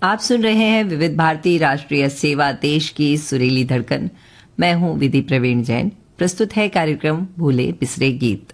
आप सुन रहे हैं विविध भारती राष्ट्रीय सेवा, देश की सुरीली धड़कन। मैं हूं विधि प्रवीण जैन। प्रस्तुत है कार्यक्रम भूले बिसरे गीत।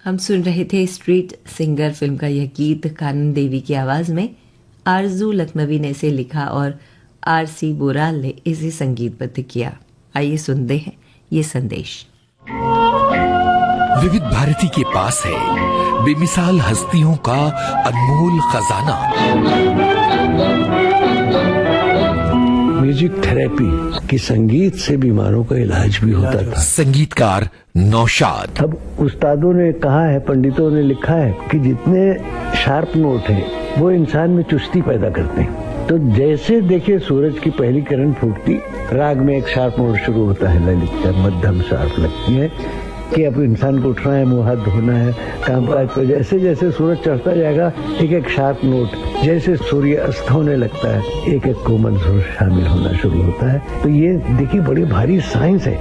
हम सुन रहे थे स्ट्रीट सिंगर फिल्म का यह गीत कानन देवी की आवाज में। आरजू लखनवी ने इसे लिखा और आरसी बोराल ने इसे संगीतबद्ध किया। आइए सुनते हैं ये संदेश। विविध भारती के पास है बेमिसाल हस्तियों का अनमोल खजाना। म्यूजिक थेरेपी की संगीत से बीमारों का इलाज भी होता था। संगीतकार नौशाद। अब उस्तादों ने कहा है, पंडितों ने लिखा है कि जितने शार्प नोट हैं वो इंसान में चुस्ती पैदा करते हैं। तो जैसे देखिए सूरज की पहली किरण फूटती, राग में एक शार्प नोट शुरू होता है, ललित मध्यम शार्प लगती है कि अब इंसान को उठना है, मुंह हाथ धोना है, काम काज को। जैसे जैसे सूरज चढ़ता जाएगा एक एक शार्प नोट, जैसे सूर्य अस्त होने लगता है एक एक कोमल सुर शामिल होना शुरू होता है। तो ये देखिए बड़ी भारी साइंस है।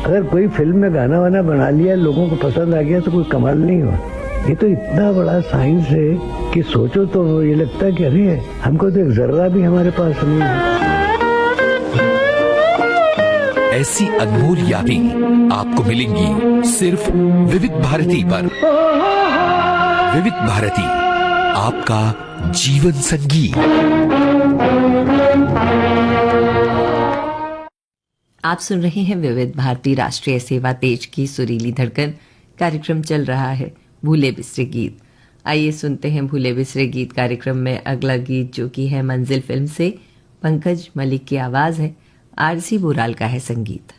अगर कोई फिल्म में गाना वाना बना लिया, लोगों को पसंद आ गया तो कोई कमाल नहीं हुआ। ये तो इतना बड़ा साइंस है कि सोचो तो ये लगता है कि अरे हमको तो एक जर्रा भी हमारे पास नहीं है। ऐसी अनमोल यादें आपको मिलेंगी सिर्फ विविध भारती पर। विविध भारती, आपका जीवन संगीत। आप सुन रहे हैं विविध भारती राष्ट्रीय सेवा तेज की सुरीली धड़कन। कार्यक्रम चल रहा है भूले बिसरे गीत। आइए सुनते हैं भूले बिसरे गीत कार्यक्रम में अगला गीत, जो कि है मंजिल फिल्म से। पंकज मलिक की आवाज है, आरसी बुराल का है संगीत।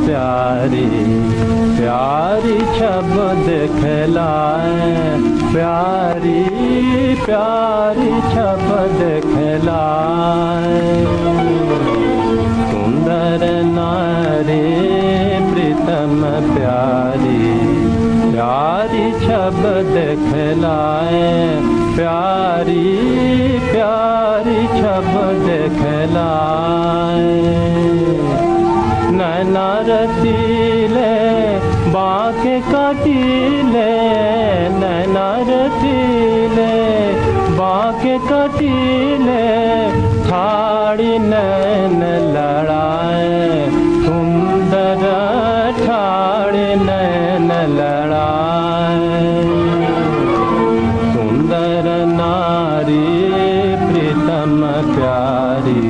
प्यारी प्यारी छब दिखलाए, प्यारी प्यारी छब दिखलाए। सुंदर नारी प्रीतम प्यारी प्यारी छब दिखलाए, प्यारी प्यारी छब दिखलाए। नैना रसीले बाके काटीले, नैना रसीले बाके काटीले, ठाड़ी नैन लड़ाए, सुंदर ठाड़ी नैन लड़ाए। सुंदर नारी प्रीतम प्यारी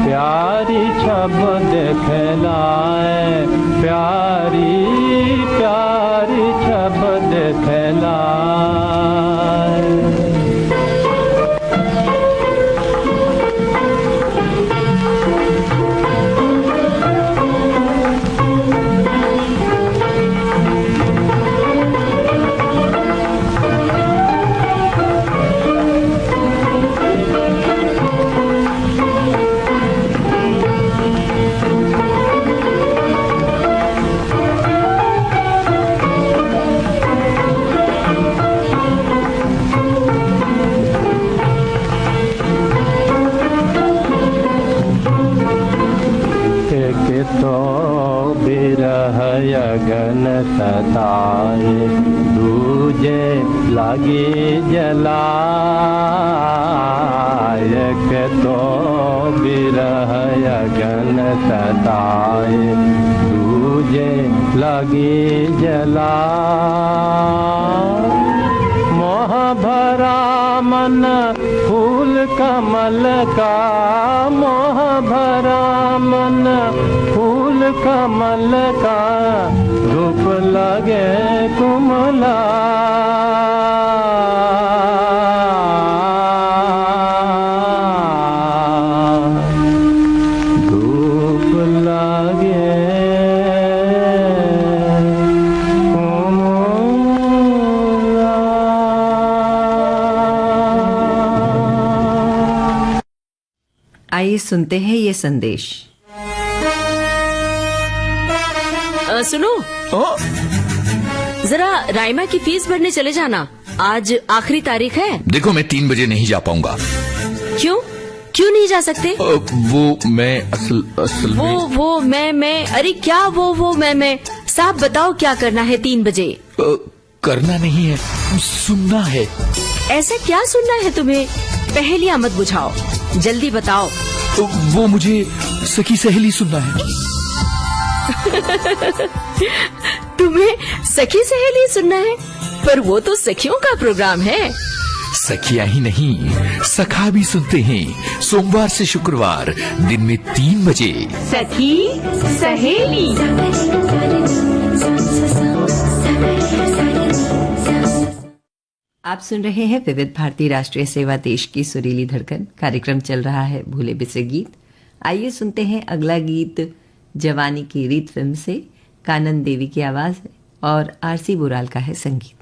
प्यारी छब दिखलाए, प्यारी प्यारी छब दिखलाए। तो बिरह यगन सताए, दूजे लगी जलाए। तो बिरह यगन सताए, दूजे लगी जलाए। मोह भरा मन फूल कमल का, मोह भरा मन फूल कमल का, धूप लगे कुमला। धूप लगे आइए सुनते हैं ये संदेश। सुनो, जरा राइमा की फीस भरने चले जाना, आज आखिरी तारीख है। देखो मैं 3 बजे नहीं जा पाऊंगा। क्यों क्यों नहीं जा सकते? वो मैं असल वो मैं अरे क्या वो मैं साहब बताओ क्या करना है 3 बजे? करना नहीं है, सुनना है। ऐसा क्या सुनना है तुम्हें? पहेलियां मत बुझाओ, जल्दी बताओ। वो मुझे सखी सहेली सुनना है। तुम्हें सखी सहेली सुनना है? पर वो तो सखियों का प्रोग्राम है। सखियां ही नहीं, सखा भी सुनते हैं, सोमवार से शुक्रवार दिन में 3 बजे। सखी सहेली। आप सुन रहे हैं विविध भारती राष्ट्रीय सेवा देश की सुरीली धड़कन। कार्यक्रम चल रहा है भूले बिसरे गीत। आइए सुनते हैं अगला गीत, जवानी की रीत फिल्म से। कानन देवी की आवाज है और आरसी बुराल का है संगीत।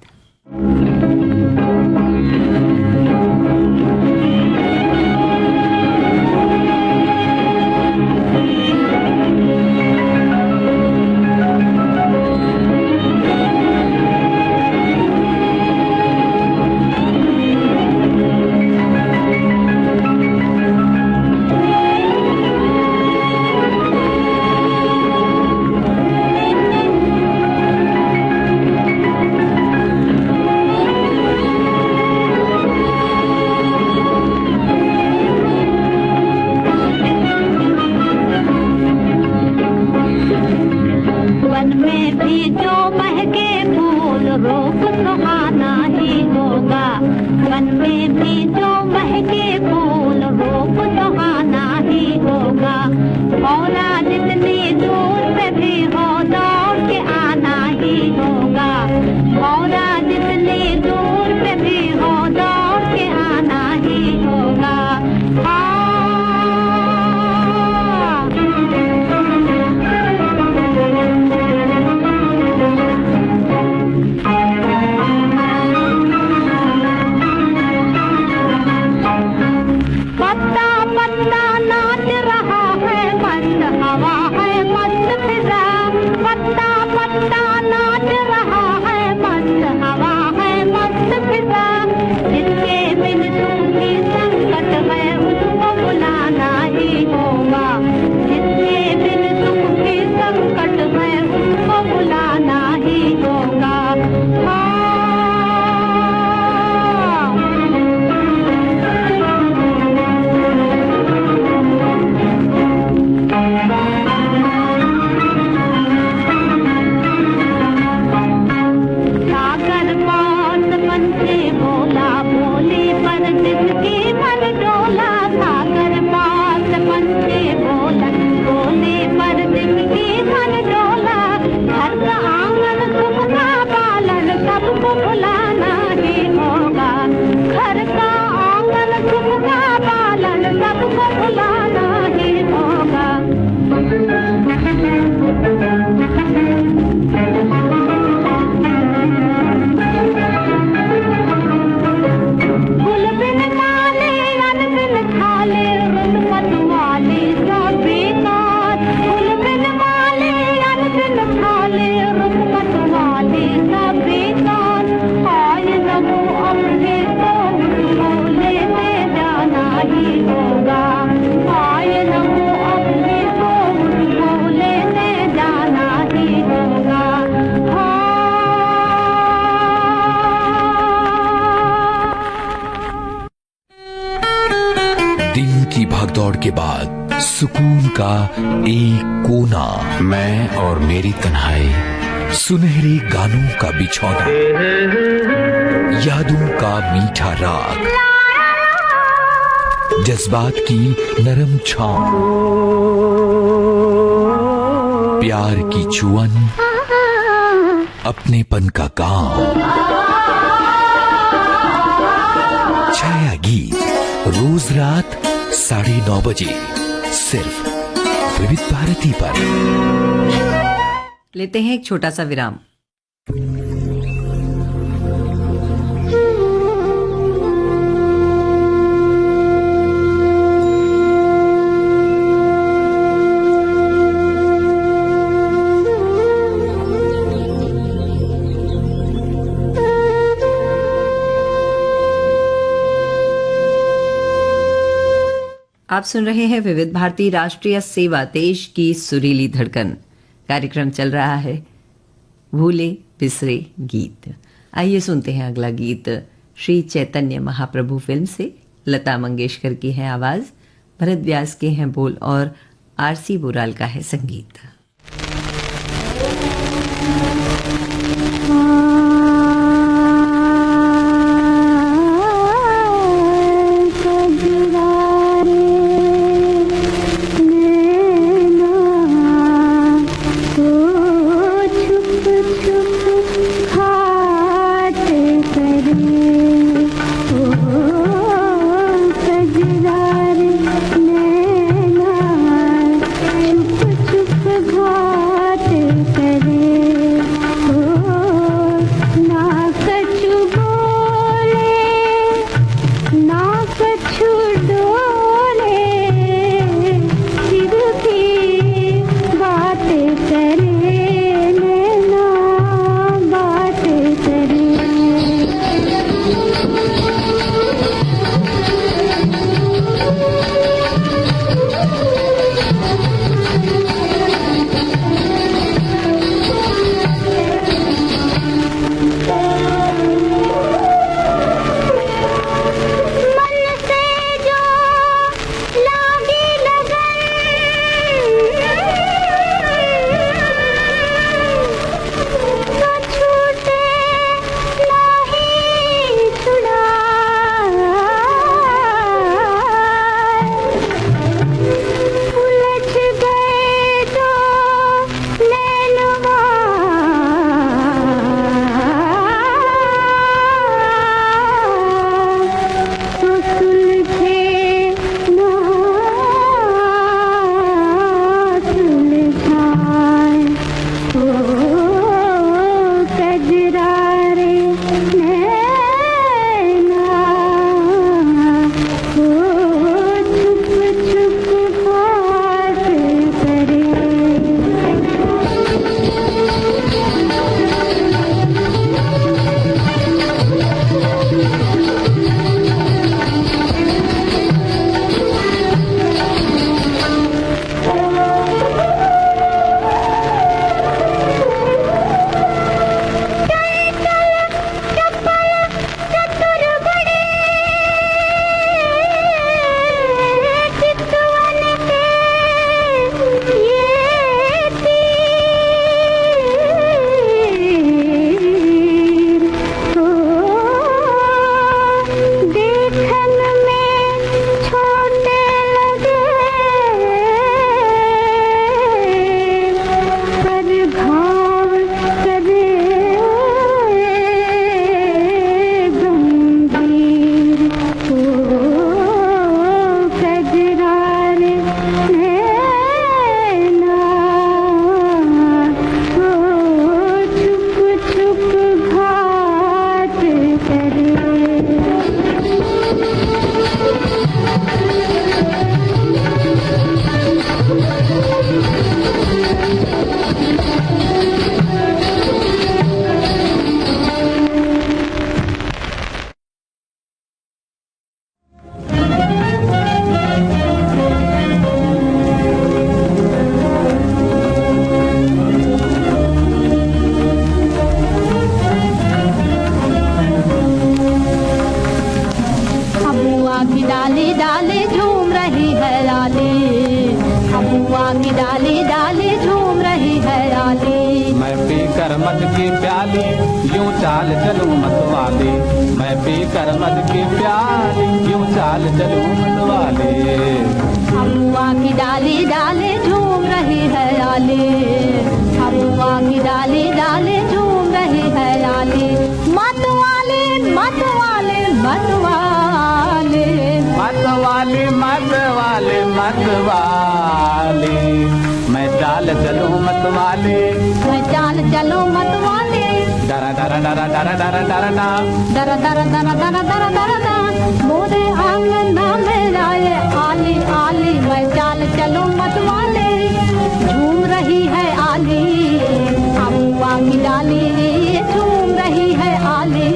वन में भी जो महके फूल रूप सुहाना ही होगा। और जितनी दूर पे भी हो दौड़ के आना ही होगा। और जितनी दूर पे भी हो दौड़ के आना ही होगा। पत्ता पत्ता नाच रहा है, मस्त हवा है, मस्त फिजा। पत्ता पत्ता नाच रहा है, मस्त हवा है, मस्त फिजा। जिसके बिन सूखी संकट है उसको बुलाना ही होगा। जिसके बिन सूखी संकट है उसको बुलाना ही होगा। सागर पास पंछी बोला बोली पर जिसकी मन डोला। सागर पास पंछी बोला बोली पर जिसकी मन डोला। घर का आंगन सुख का पालन सबको भुलाना ही होगा। घर का आंगन सुख का पालन सबको भुलाना ही होगा। गुल बिन माले अन बिन खाले रुन मत वाले सब बेकार। गुल बिन माले अन बिन खाले रुन मत वाले सब बेकार। आए नमो अपने को मुझको लेते जाना ही होगा। आए नमो अपने को मुझको लेते जाना ही होगा। दिन की भागदौड़ के बाद सुकून का एक कोना, मैं और मेरी तन्हाई, सुनहरे गानों का बिछौना, यादों का मीठा राग, जज्बात की नरम छांव, प्यार की चुअन, अपनेपन का काम। छाया गीत रोज रात 9:30 बजे सिर्फ विविध भारती पर। लेते हैं एक छोटा सा विराम। आप सुन रहे हैं विविध भारती राष्ट्रीय सेवा, देश की सुरीली धड़कन। कार्यक्रम चल रहा है भूले बिसरे गीत। आइए सुनते हैं अगला गीत श्री चैतन्य महाप्रभु फिल्म से। लता मंगेशकर की है आवाज, भरत व्यास के हैं बोल और आरसी बोराल का है संगीत। छुप डाली डाली झूम रही है आली, अबुआ की डाली डाली झूम रही है आली। मैं पीकर मद की प्याली यूं चाल चलूं मतवाली, मैं पीकर मद की प्याली यूं चाल चलूं मतवाली। अबुआ की डाली डाली झूम रही है आली, अबुआ की डाली डाली झूम रही है आली। मतवाली मतवाली मतवाली मतवाली मतवाली मतवाली, मैं चाल चलूं मतवाली, मैं चाल चलूं मतवाली। डरा डरा डरा डरा डरा डरा डरा दरा दरा दरा दरा दरा दरा दरा मोरे आंगना में आए आली आली, मैं चाल चलूं मतवाली। झूम रही है आली, अबुआ की डाली झूम रही है आली,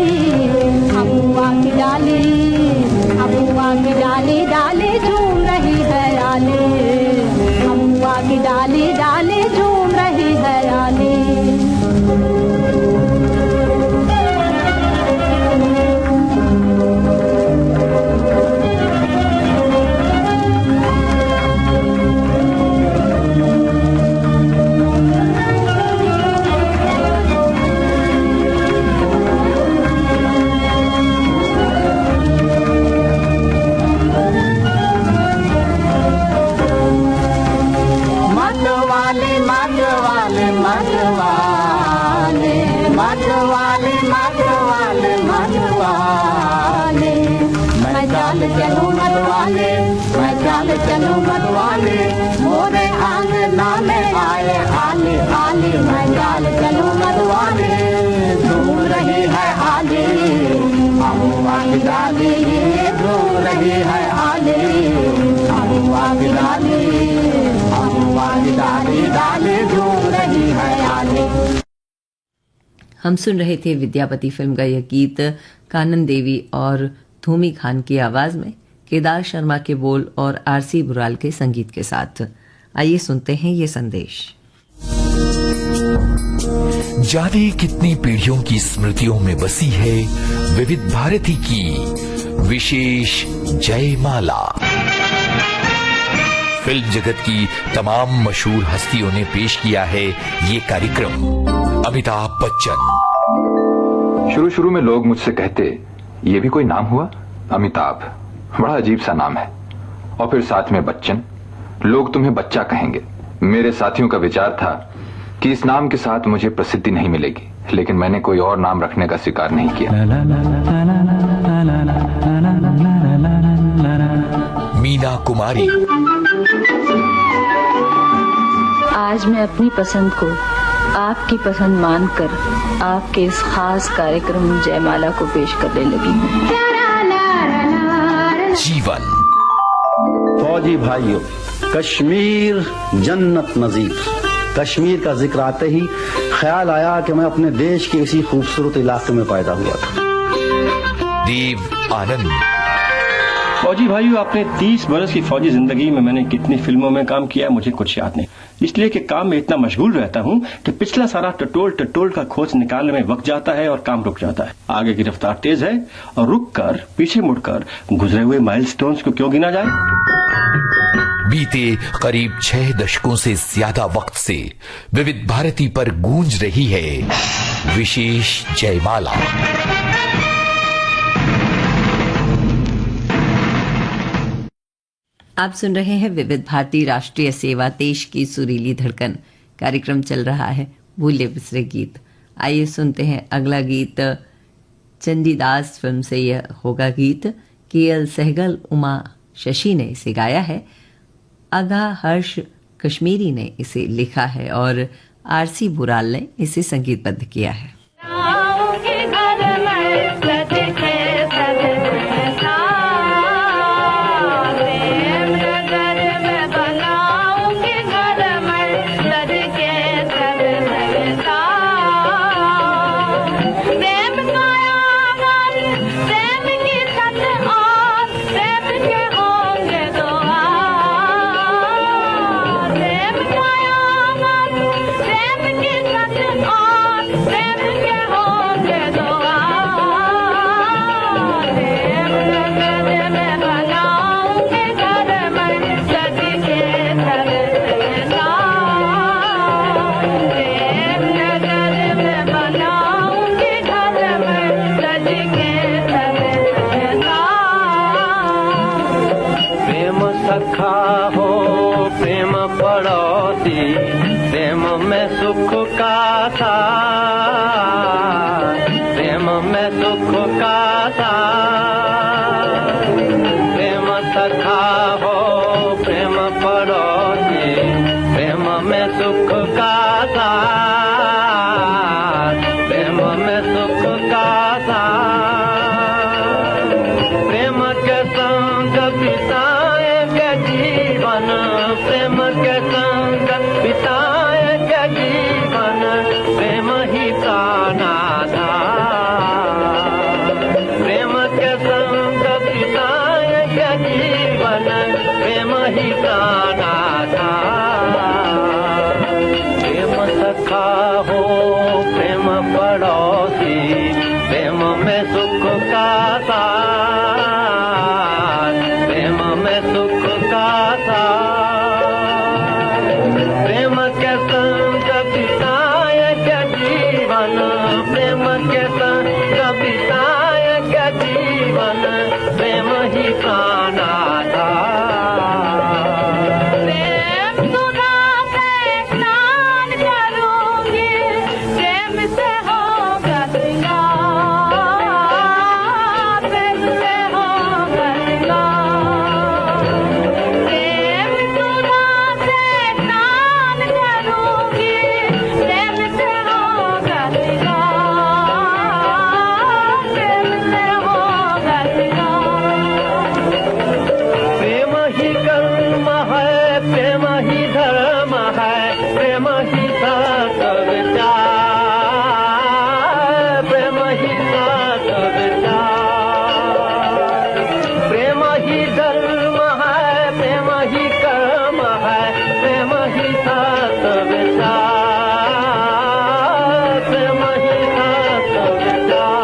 अबुआ की डाली, अबुआ की डाली डाली झूम रही है आली, अबुआ की डाली डाली झूम रही है आली। चलूं मतवाले, मैं चाल चलूं मतवाले, मोरे आंगना में आए आली आली, मैं चाल चलूं मतवाले। झूम रही है आली, अबुआ की डाली झूम रही है आली, अबुआ की डाली, अबुआ की डाली डाली झूम रही है आली। हम सुन रहे थे विद्यापति फिल्म का यह गीत कानन देवी और धूमी खान की आवाज में, केदार शर्मा के बोल और आरसी बुराल के संगीत के साथ। आइए सुनते हैं ये संदेश। जाने कितनी पीढ़ियों की स्मृतियों में बसी है विविध भारती की विशेष जयमाला। फिल्म जगत की तमाम मशहूर हस्तियों ने पेश किया है ये कार्यक्रम। अमिताभ बच्चन। शुरू में लोग मुझसे कहते, ये भी कोई नाम हुआ? अमिताभ, बड़ा अजीब सा नाम है। और फिर साथ में बच्चन, लोग तुम्हें बच्चा कहेंगे। मेरे साथियों का विचार था कि इस नाम के साथ मुझे प्रसिद्धि नहीं मिलेगी, लेकिन मैंने कोई और नाम रखने का स्वीकार नहीं किया। मीना कुमारी। आज मैं अपनी पसंद को आपकी पसंद मानकर आपके इस खास कार्यक्रम जयमाला को पेश करने लगी हूँ। जीवन। फौजी भाइयों, कश्मीर जन्नत नजीर। कश्मीर का जिक्र आते ही ख्याल आया कि मैं अपने देश के इसी खूबसूरत इलाके में पैदा हुआ था। देव आनंद। फौजी भाइयों, अपने 30 बरस की फौजी जिंदगी में मैंने कितनी फिल्मों में काम किया मुझे कुछ याद नहीं, इसलिए कि काम में इतना मशगूल रहता हूँ कि पिछला सारा टटोल का खोज निकालने में वक्त जाता है और काम रुक जाता है। आगे की रफ्तार तेज है और रुक कर पीछे मुड़कर गुजरे हुए माइलस्टोन्स को क्यों गिना जाए। बीते करीब 6 दशकों से ज्यादा वक्त से विविध भारती पर गूंज रही है विशेष जयमाला। आप सुन रहे हैं विविध भारती राष्ट्रीय सेवा, देश की सुरीली धड़कन। कार्यक्रम चल रहा है भूले बिसरे गीत। आइए सुनते हैं अगला गीत। चंडीदास फिल्म से यह होगा गीत। केएल सहगल, उमा शशि ने इसे गाया है। आगा हर्ष कश्मीरी ने इसे लिखा है और आरसी बुराल ने इसे संगीतबद्ध किया है। प्रेम सखा हो प्रेम पड़ोसी, प्रेम में सुख का साथ, प्रेम में सुख का साथ। प्रेम सखा हो प्रेम पड़ोसी, प्रेम में सुख का साथ, प्रेम में सुख का साथ। प्रेम के संग बिताएंगे जीवन, प्रेम के संग बिताएंगे जीवन, प्रेम ही प्राण आधार। प्रेम के संग बिताएंगे जीवन, प्रेम ही प्राण आधार। प्रेम सखा हो प्रेम पड़ोसी, प्रेम में सुख का साथ, प्रेम में सुख का साथ। प्रेम के संग बिताएंगे जीवन, प्रेम के संग बिताएंगे जीवन, प्रेम ही प्राण आधार। प्रेम सुधा से स्नान करूंगी, प्रेम से होगा श्रृंगार, प्रेम से होगा श्रृंगार। प्रेम सुधा से स्नान करूंगी, प्रेम से होगा श्रृंगार, प्रेम से होगा श्रृंगार। प्रेम ही कर्म है, प्रेम ही धर्म है, प्रेम ही सत्य विचार, प्रेम ही सत्य विचार। प्रेम ही धर्म है, प्रेम ही कर्म है, प्रेम ही सत्य विचार, प्रेम ही सत्य विचार।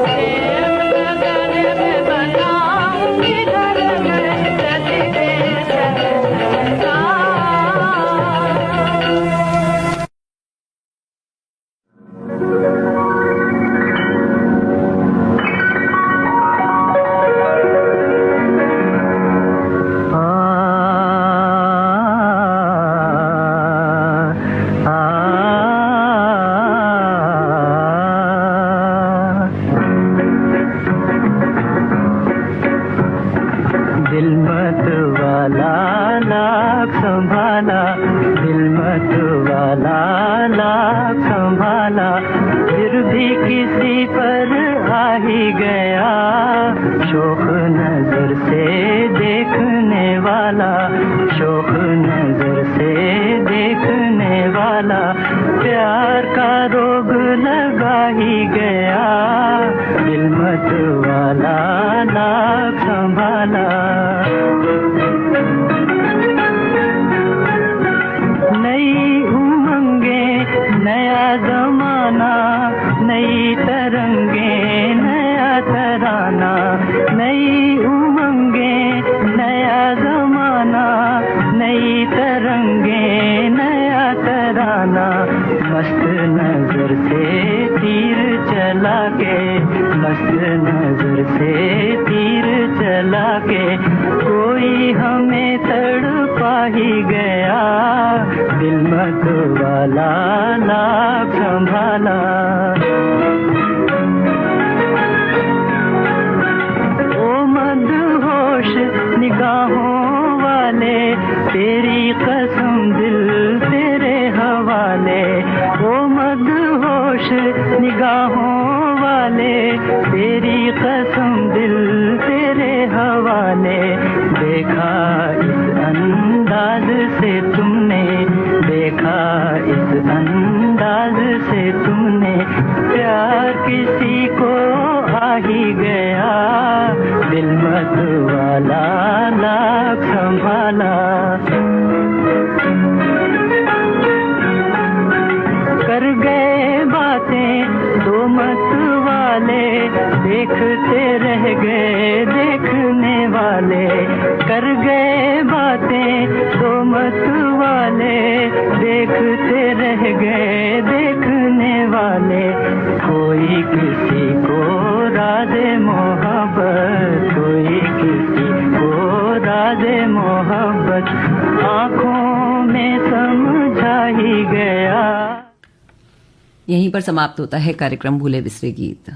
प्रेम गगन में बनाऊंगी घर में, रति के दिल मत वाला लाख संभाला, दिल मत वाला लाख संभाला, फिर भी किसी पर आ ही गया। शौक नजर से देखने वाला, शौक नजर से देखने वाला, प्यार का रोग लगा ही गया। दिल मत वाला लाख संभाला। नई उमंगे नया जमाना, नई तरंगे नया तराना, नई उमंगे नया जमाना, नई तरंगे नया तराना। मस्त नजर से तीर चला के, मस्त नजर से तीर चला के, कोई हमें तड़पा ही गया। दिल मत वाला लाख संभाला। ओ मदहोश निगाहों वाले, तेरी कसम दिल तेरे हवाले। ओ मदहोश निगाहों वाले, तेरी कसम दिल तेरे हवाले। देखा इस अंदाज से तुमने, देखा इस अंदाज से तुमने, प्यार किसी को आ ही गया। दिल मत वाला लाख संभाला। कर गए बातें दो मत वाले, देखते रह गए देखने वाले। कर गए बातें दो मत वाले, देखते रह गए देखने वाले। कोई किसी को राज़े मोहब्बत, कोई किसी को यहीं पर समाप्त होता है कार्यक्रम भूले बिसरे गीत।